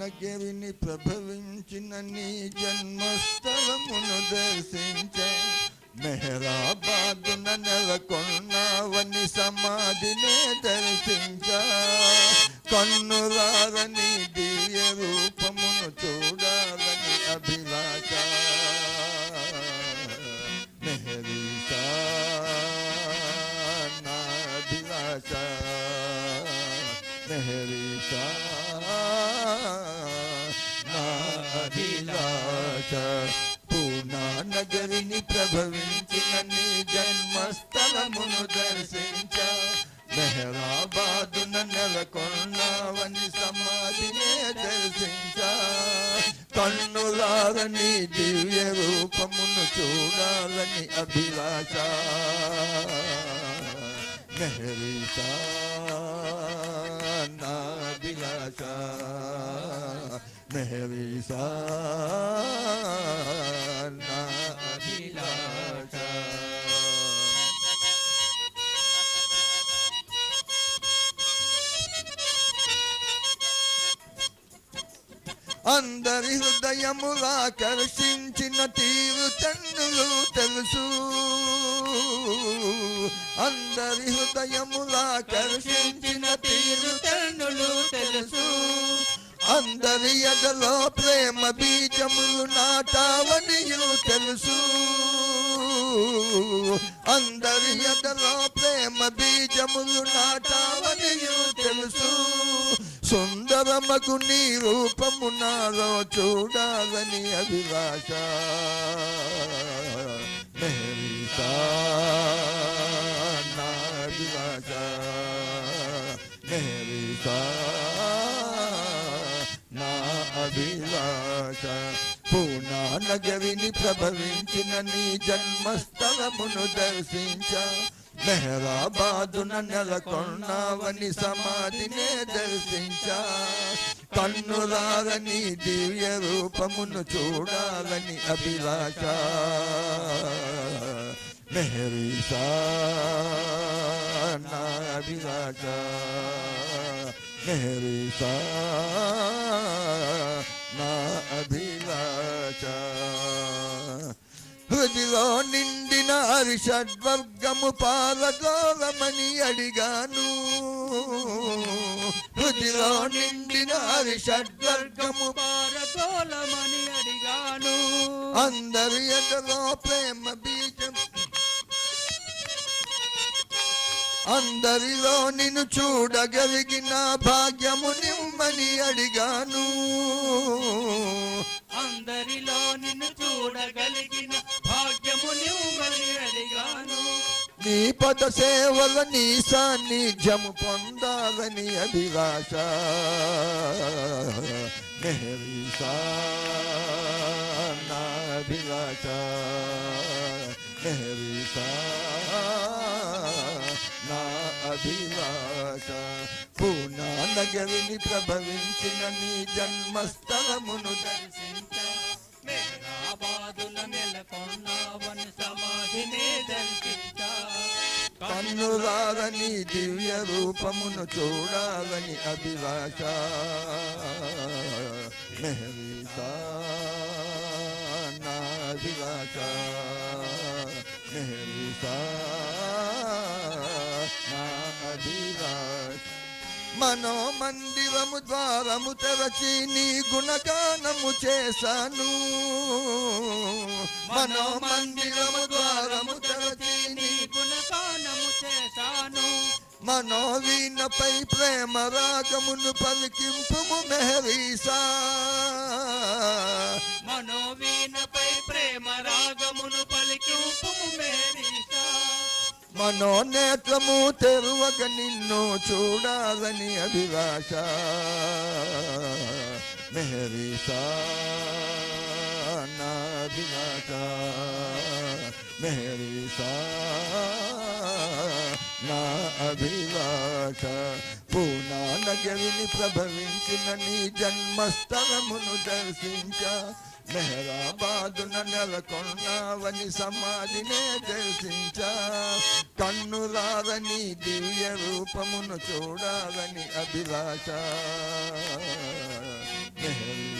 నగరిని ప్రభవించిన నీ జన్మస్థలమును దర్శించ మెహరాబాదున నెలకొన్నావని సమాధినే దర్శించ కన్నులారని దివ్య రూపమును చూడాలని అభిలాష మెహరీసా నా అభిలాష మెహరీసా నా అభిలాష పూనా నగరిని ప్రభవించిన నీ జన్మస్థలమును దర్శించ మెహరాబాదున నెలకొన్నావని సమాధినే దర్శించ కన్నులారని దివ్య రూపమును చూడాలని అభిలాష మెహరీసా నా అభిలాష మెహరీసా నా అభిలాష అందరి హృదయములాకర్షించిన తీరు తన్నులు తెలుసు అందరి హృదయములాకర్షించిన తీరు తన్నులు తెలుసు అందరి ఎదలో ప్రేమ బీజములు నాటావనియు తెలుసు అందరి ఎదలో ప్రేమ బీజములు నాటావనియు తెలుసు సుందరమగు నీ రూపము నాలో చూడాలని అభిలాష మెహరీసా నా అభిలాష మెహరీసా నా అభిలాష పూనా నగరిని ప్రభవించిన నీ జన్మస్థలమును దర్శించ మెహరాబాదున నెలకొన్నావని సమాధినే దర్శించ కన్నులారని దివ్య రూపమును చూడాలని అభిలాష మెహరీసా నా అభిలాష మెహరీసా నా అభిలాష హృదిలో నిండిన హరిషడ్వర్గము పాలగోలమని అడిగాను హృదిలో నిండిన హరిషడ్వర్గము పాలగోలమని అడిగాను అందరి ఎదలో ప్రేమ బీజం అందరిలో నిన్ను చూడగలిగిన భాగ్యము నిమ్మని అడిగాను అందరిలో నిన్ను చూడగలిగిన భాగ్యము నిమ్మని అడిగాను నీ పద సేవల నీ సాన్నిధ్యము పొందాలని అభిలాష మెహరీసా నా అభిలాష మెహరీసా నా అభిలాష పూనా నగరిని ప్రభవించిన నీ జన్మస్థలమును దర్శించ మెహరాబాదున నెలకొన్నావని సమాధినే దర్శించ కన్నులారని దివ్య రూపమును చూడాలని అభిలాష మెహరీసా నా అభిలాష మెహరీసా నా అభిలాష మనోమందిరము ద్వారము తెరచి నీ గుణగానము చేశాను మనోమందిరము ద్వారము తెరచి నీ గుణగానము చేశాను మనోవీణపై ప్రేమ రాగమును పలికింపుము మెహరీసా మనోవీణపై ప్రేమ రాగమును పలికింపుము మెహరీసా మనోనేత్రము తెరువగ నిన్ను చూడాలని అభిలాష మెహరీసా నా అభిలాష మెహరీసా నా అభిలాష పూనా నగరిని ప్రభవించిన నీ జన్మస్థలమును దర్శించ మెహరాబాదున నెలకొన్నావని సమాధినే దర్శించ కన్నులారని దివ్య రూపమును చూడాలని అభిలాష మెహర్